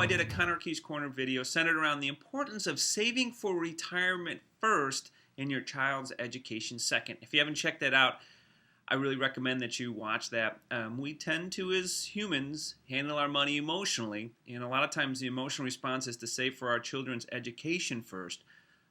I did a Connor Keys Corner video centered around the importance of saving for retirement first and your child's education second. If you haven't checked that out, I really recommend that you watch that. We tend to, as humans, handle our money emotionally, and a lot of times the emotional response is to save for our children's education first,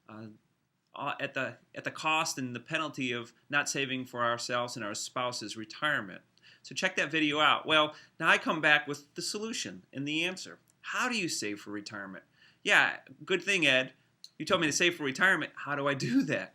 at the cost and the penalty of not saving for ourselves and our spouse's retirement. So check that video out. Well, now I come back with the solution and the answer. How do you save for retirement? Yeah, good thing, Ed. You told me to save for retirement. How do I do that?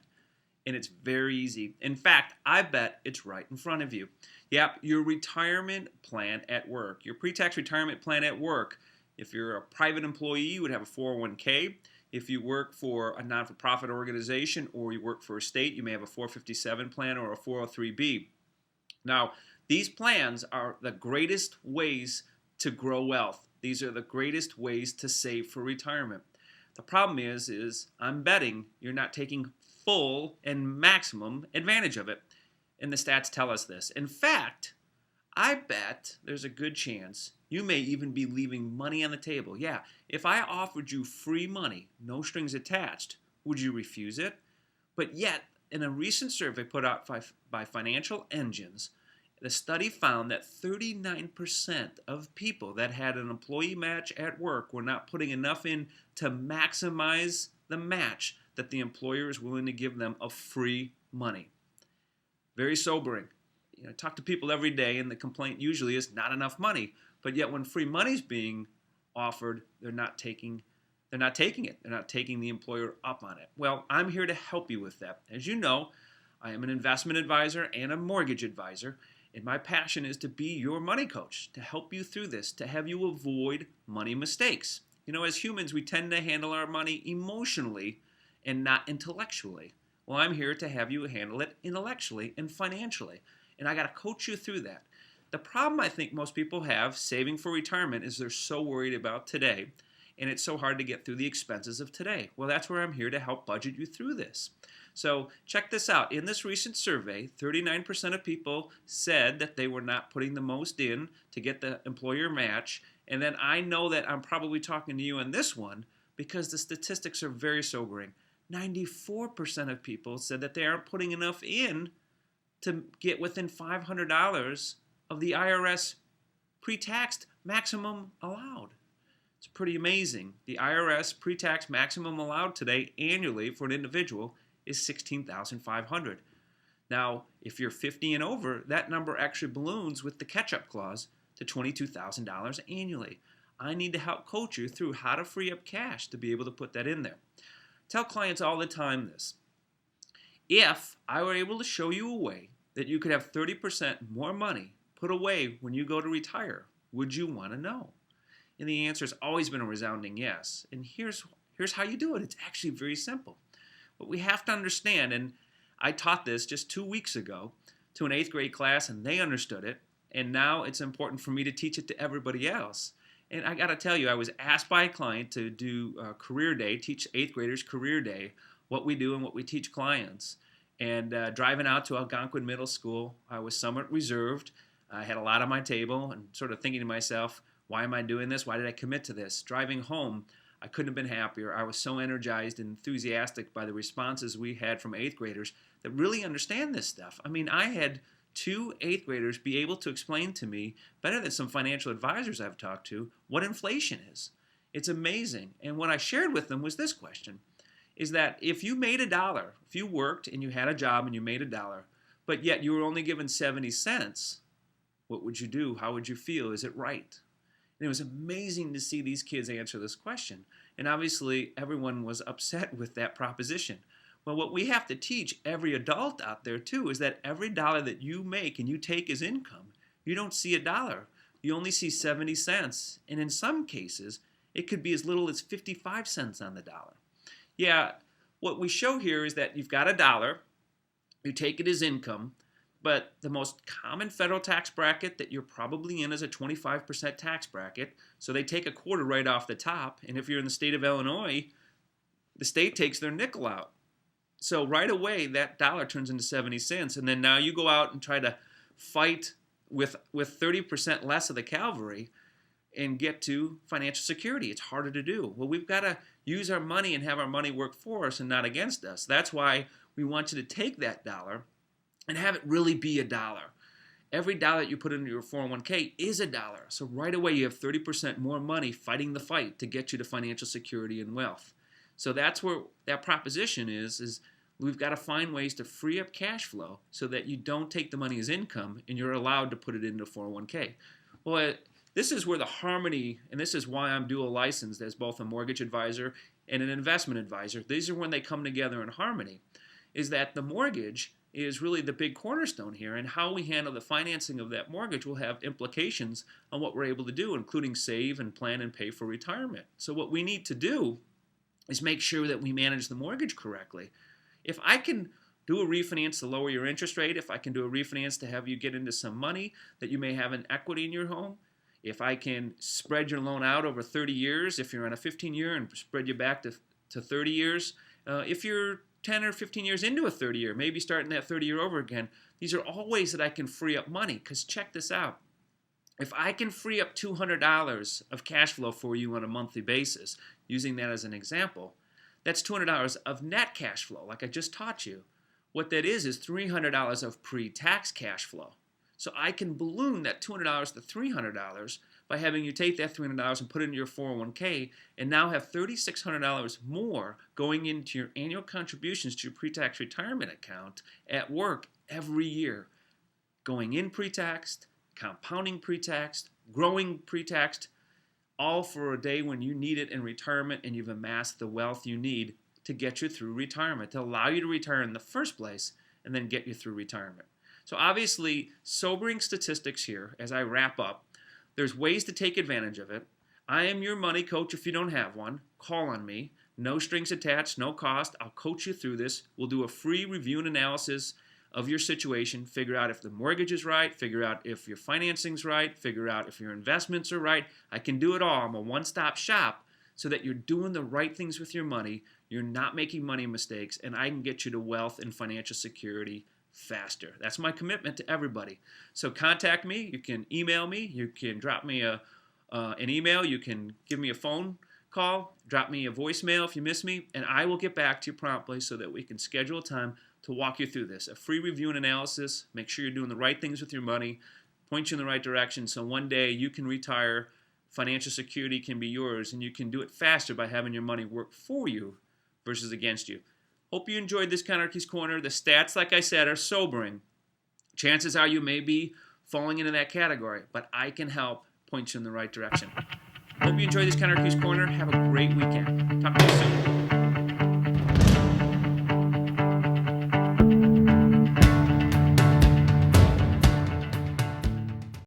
And it's very easy. In fact, I bet it's right in front of you. Yep, your retirement plan at work, your pre-tax retirement plan at work. If you're a private employee, you would have a 401k. If you work for a non-for-profit organization or you work for a state, you may have a 457 plan or a 403b. Now, these plans are the greatest ways to grow wealth. These are the greatest ways to save for retirement. The problem is I'm betting you're not taking full and maximum advantage of it. And the stats tell us this. In fact, I bet there's a good chance you may even be leaving money on the table. Yeah, if I offered you free money, no strings attached, would you refuse it? But yet, in a recent survey put out by Financial Engines, the study found that 39% of people that had an employee match at work were not putting enough in to maximize the match that the employer is willing to give them of free money. Very sobering. I talk to people every day, and the complaint usually is not enough money. But yet, when free money is being offered, they're not taking it. They're not taking the employer up on it. Well, I'm here to help you with that. As you know, I am an investment advisor and a mortgage advisor, and my passion is to be your money coach, to help you through this, to have you avoid money mistakes. As humans, we tend to handle our money emotionally and not intellectually. Well, I'm here to have you handle it intellectually and financially. And I got to coach you through that. The problem I think most people have saving for retirement is they're so worried about today, and it's so hard to get through the expenses of today. Well, that's where I'm here to help budget you through this. So check this out. In this recent survey, 39% of people said that they were not putting the most in to get the employer match. And then I know that I'm probably talking to you on this one because the statistics are very sobering. 94% of people said that they aren't putting enough in to get within $500 of the IRS pre-tax maximum allowed. It's pretty amazing. The IRS pre-tax maximum allowed today annually for an individual is $16,500. Now, if you're 50 and over, that number actually balloons with the catch-up clause to $22,000 annually. I need to help coach you through how to free up cash to be able to put that in there. Tell clients all the time this. If I were able to show you a way that you could have 30% more money put away when you go to retire, would you want to know? And the answer has always been a resounding yes. And here's how you do it. It's actually very simple. But we have to understand, and I taught this just 2 weeks ago to an 8th grade class, and they understood it. And now it's important for me to teach it to everybody else. And I got to tell you, I was asked by a client to do a career day, teach 8th graders career day, what we do and what we teach clients. And driving out to Algonquin Middle School, I was somewhat reserved. I had a lot on my table and sort of thinking to myself, why am I doing this? Why did I commit to this? Driving home, I couldn't have been happier. I was so energized and enthusiastic by the responses we had from 8th graders that really understand this stuff. I mean, I had 2 8th graders be able to explain to me, better than some financial advisors I've talked to, what inflation is. It's amazing. And what I shared with them was this question, is that if you made $1, if you worked and you had a job and you made $1, but yet you were only given 70 cents, what would you do? How would you feel? Is it right? And it was amazing to see these kids answer this question. And obviously, everyone was upset with that proposition. Well, what we have to teach every adult out there, too, is that every dollar that you make and you take as income, you don't see $1. You only see 70 cents. And in some cases, it could be as little as 55 cents on the dollar. Yeah, what we show here is that you've got $1, you take it as income, but the most common federal tax bracket that you're probably in is a 25% tax bracket. So they take a quarter right off the top. And if you're in the state of Illinois, the state takes their nickel out. So right away, that dollar turns into 70 cents. And then now you go out and try to fight with 30% less of the cavalry. and get to financial security. It's harder to do. Well, we've got to use our money and have our money work for us and not against us. That's why we want you to take that dollar and have it really be a dollar. Every dollar that you put into your 401k is a dollar. So right away you have 30% more money fighting the fight to get you to financial security and wealth. So that's where that proposition is we've got to find ways to free up cash flow so that you don't take the money as income and you're allowed to put it into 401k. Well, this is where the harmony, and this is why I'm dual licensed as both a mortgage advisor and an investment advisor. These are when they come together in harmony, is that the mortgage is really the big cornerstone here, and how we handle the financing of that mortgage will have implications on what we're able to do, including save and plan and pay for retirement. So what we need to do is make sure that we manage the mortgage correctly. If I can do a refinance to lower your interest rate, if I can do a refinance to have you get into some money that you may have in equity in your home, if I can spread your loan out over 30 years, if you're on a 15-year and spread you back to 30 years, if you're 10 or 15 years into a 30-year, maybe starting that 30-year over again, these are all ways that I can free up money. Because check this out. If I can free up $200 of cash flow for you on a monthly basis, using that as an example, that's $200 of net cash flow, like I just taught you. What that is $300 of pre-tax cash flow. So I can balloon that $200 to $300 by having you take that $300 and put it into your 401k and now have $3,600 more going into your annual contributions to your pre-tax retirement account at work every year. Going in pre-taxed, compounding pre-taxed, growing pre-taxed, all for a day when you need it in retirement and you've amassed the wealth you need to get you through retirement, to allow you to retire in the first place and then get you through retirement. So obviously, sobering statistics here as I wrap up. There's ways to take advantage of it. I am your money coach if you don't have one. Call on me. No strings attached, no cost. I'll coach you through this. We'll do a free review and analysis of your situation, figure out if the mortgage is right, figure out if your financing's right, figure out if your investments are right. I can do it all. I'm a one-stop shop so that you're doing the right things with your money, you're not making money mistakes, and I can get you to wealth and financial security faster. That's my commitment to everybody. So contact me. You can email me. You can drop me an email. You can give me a phone call. Drop me a voicemail if you miss me, and I will get back to you promptly so that we can schedule a time to walk you through this. A free review and analysis. Make sure you're doing the right things with your money. Point you in the right direction so one day you can retire. Financial security can be yours, and you can do it faster by having your money work for you versus against you. Hope you enjoyed this Conarchy's Corner. The stats, like I said, are sobering. Chances are you may be falling into that category, but I can help point you in the right direction. Hope you enjoyed this Conarchy's Corner. Have a great weekend. Talk to you soon.